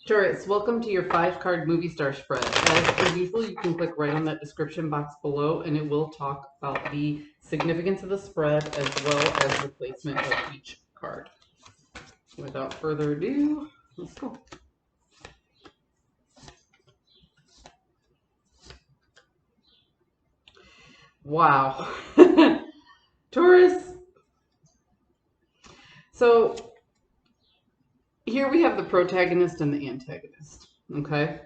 Taurus, welcome to your 5-card movie star spread. As per usual, you can click right on that description box below and it will talk about the significance of the spread as well as the placement of each card. Without further ado, let's go. Wow. Taurus. So here we have the protagonist and the antagonist, okay?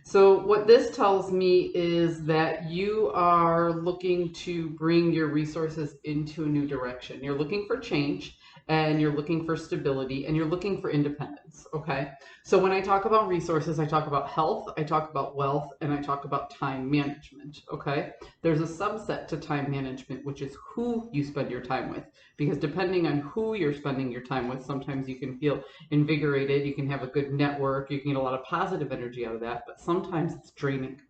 So what this tells me is that you are looking to bring your resources into a new direction. You're looking for change and you're looking for stability and you're looking for independence, okay? So when I talk about resources, I talk about health, I talk about wealth, and I talk about time management, okay? There's a subset to time management, which is who you spend your time with, because depending on who you're spending your time with, sometimes you can feel invigorated, you can have a good network, you can get a lot of positive energy out of that, but sometimes it's draining,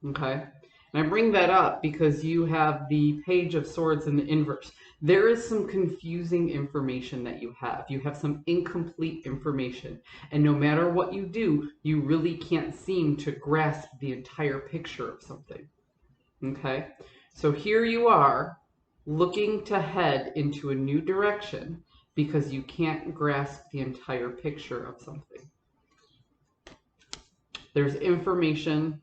okay? And I bring that up because you have the Page of Swords in the inverse. There is some confusing information that you have. You have some incomplete information. And no matter what you do, you really can't seem to grasp the entire picture of something, okay? So here you are looking to head into a new direction because you can't grasp the entire picture of something. There's information.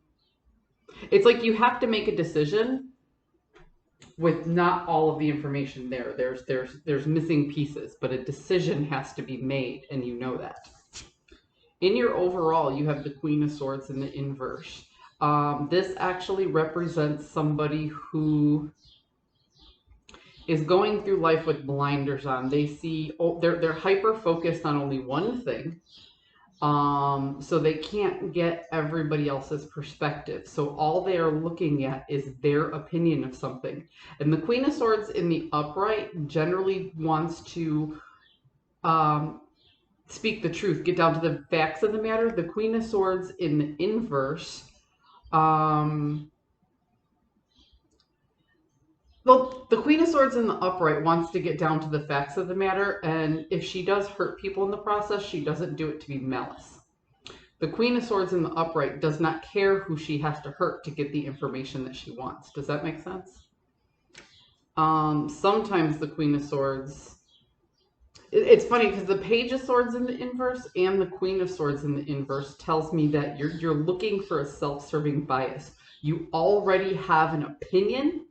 It's like you have to make a decision with not all of the information there. There's missing pieces, but a decision has to be made, and you know that. In your overall, you have the Queen of Swords in the inverse. This actually represents somebody who is going through life with blinders on. They see, they're hyper focused on only one thing. So they can't get everybody else's perspective. So all they are looking at is their opinion of something. And the Queen of Swords in the upright generally wants to speak the truth, get down to the facts of the matter. The Queen of Swords in the inverse, well, the Queen of Swords in the upright wants to get down to the facts of the matter, and if she does hurt people in the process, she doesn't do it to be malice. The Queen of Swords in the upright does not care who she has to hurt to get the information that she wants. Does that make sense? Sometimes the Queen of Swords... It's funny because the Page of Swords in the inverse and the Queen of Swords in the inverse tells me that you're looking for a self-serving bias. You already have an opinion,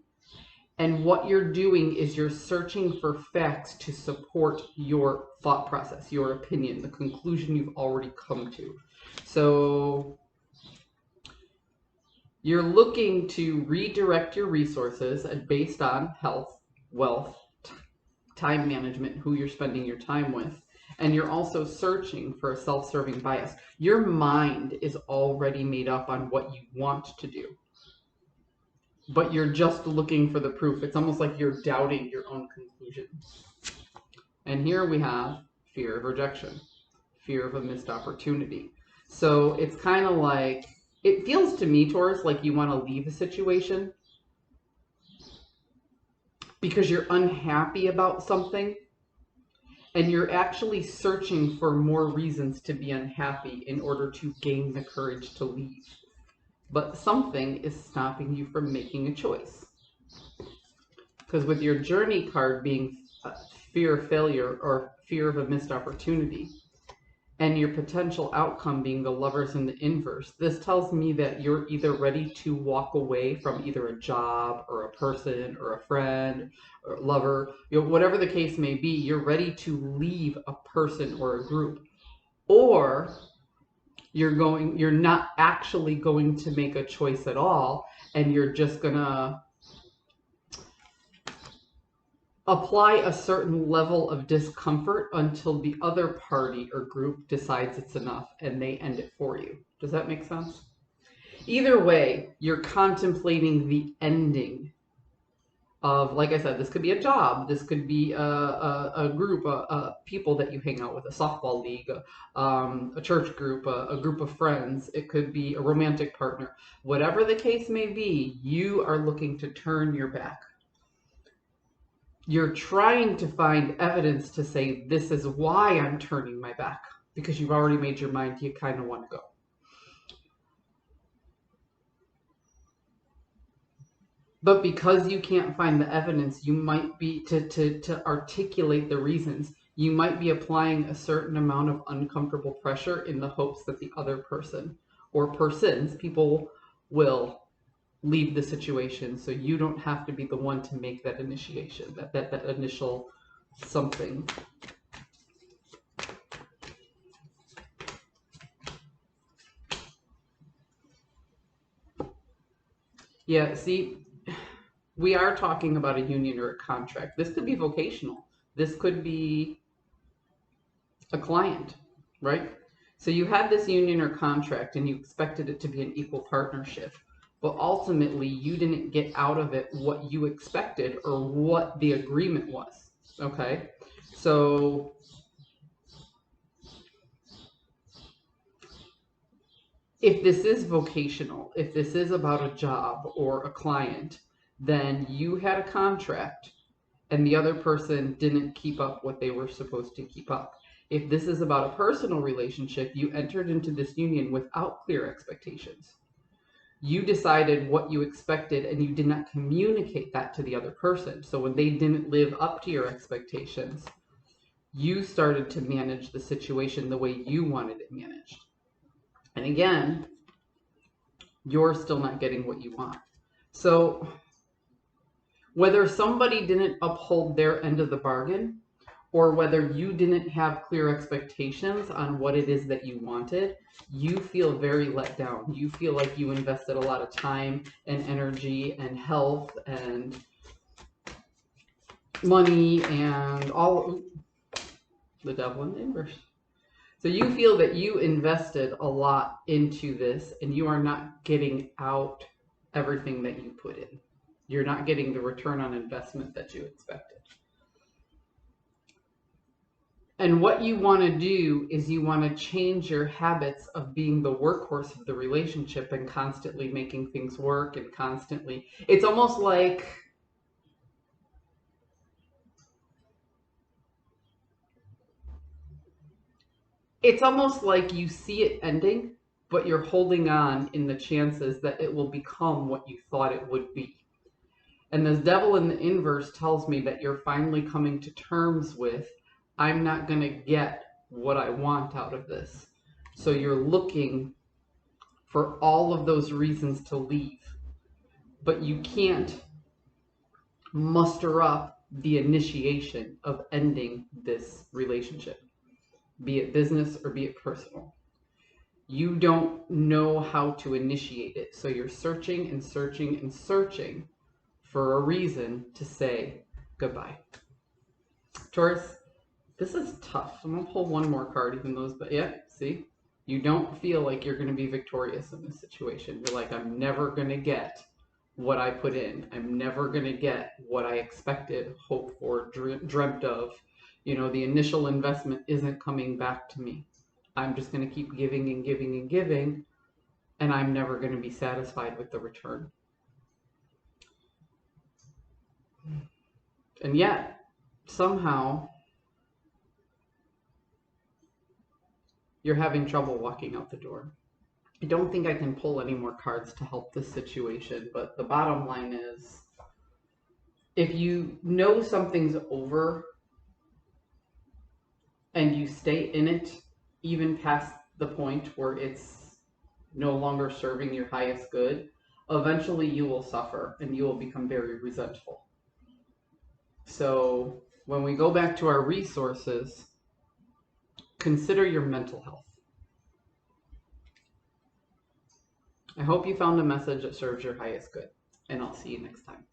and what you're doing is you're searching for facts to support your thought process, your opinion, the conclusion you've already come to. So you're looking to redirect your resources based on health, wealth, time management, who you're spending your time with. And you're also searching for a self-serving bias. Your mind is already made up on what you want to do, but you're just looking for the proof. It's almost like you're doubting your own conclusions. And here we have fear of rejection, fear of a missed opportunity. So it's kind of like, it feels to me, Taurus, like you want to leave a situation because you're unhappy about something, and you're actually searching for more reasons to be unhappy in order to gain the courage to leave. But something is stopping you from making a choice. Because with your journey card being fear of failure or fear of a missed opportunity, and your potential outcome being the Lovers in the inverse, this tells me that you're either ready to walk away from either a job or a person or a friend or a lover, whatever the case may be. You're ready to leave a person or a group, or you're not actually going to make a choice at all, and you're just gonna apply a certain level of discomfort until the other party or group decides it's enough and they end it for you. Does that make sense? Either way, you're contemplating the ending of, like I said, this could be a job, this could be a group of people that you hang out with, a softball league, a church group, a group of friends. It could be a romantic partner. Whatever the case may be, you are looking to turn your back. You're trying to find evidence to say, this is why I'm turning my back. because you've already made your mind you kind of want to go. But because you can't find the evidence, you might be to articulate the reasons, you might be applying a certain amount of uncomfortable pressure in the hopes that the other person or persons, people, will leave the situation, so you don't have to be the one to make that initiation, that initial something. Yeah, see, we are talking about a union or a contract. This could be vocational. This could be a client, right? So you had this union or contract and you expected it to be an equal partnership, but ultimately you didn't get out of it what you expected or what the agreement was, okay? So if this is vocational, if this is about a job or a client, then you had a contract and the other person didn't keep up what they were supposed to keep up. If this is about a personal relationship, you entered into this union without clear expectations. You decided what you expected and you did not communicate that to the other person. So when they didn't live up to your expectations, you started to manage the situation the way you wanted it managed. And again, you're still not getting what you want. So whether somebody didn't uphold their end of the bargain, or whether you didn't have clear expectations on what it is that you wanted, you feel very let down. You feel like you invested a lot of time and energy and health and money and all the devil in the inverse. So you feel that you invested a lot into this and you are not getting out everything that you put in. You're not getting the return on investment that you expected. And what you want to do is you want to change your habits of being the workhorse of the relationship and constantly making things work and constantly. It's almost like you see it ending, but you're holding on in the chances that it will become what you thought it would be. And this devil in the inverse tells me that you're finally coming to terms with, I'm not going to get what I want out of this. So you're looking for all of those reasons to leave, but you can't muster up the initiation of ending this relationship, be it business or be it personal. You don't know how to initiate it, so you're searching and searching and searching for a reason to say goodbye. Taurus, this is tough. I'm going to pull one more card, even those, but yeah, see? You don't feel like you're going to be victorious in this situation. You're like, I'm never going to get what I put in. I'm never going to get what I expected, hoped for, dreamt of. You know, the initial investment isn't coming back to me. I'm just going to keep giving and giving and giving, and I'm never going to be satisfied with the return. And yet, somehow, you're having trouble walking out the door. I don't think I can pull any more cards to help this situation, but the bottom line is, if you know something's over and you stay in it even past the point where it's no longer serving your highest good, eventually you will suffer and you will become very resentful. So when we go back to our resources, consider your mental health. I hope you found a message that serves your highest good, and I'll see you next time.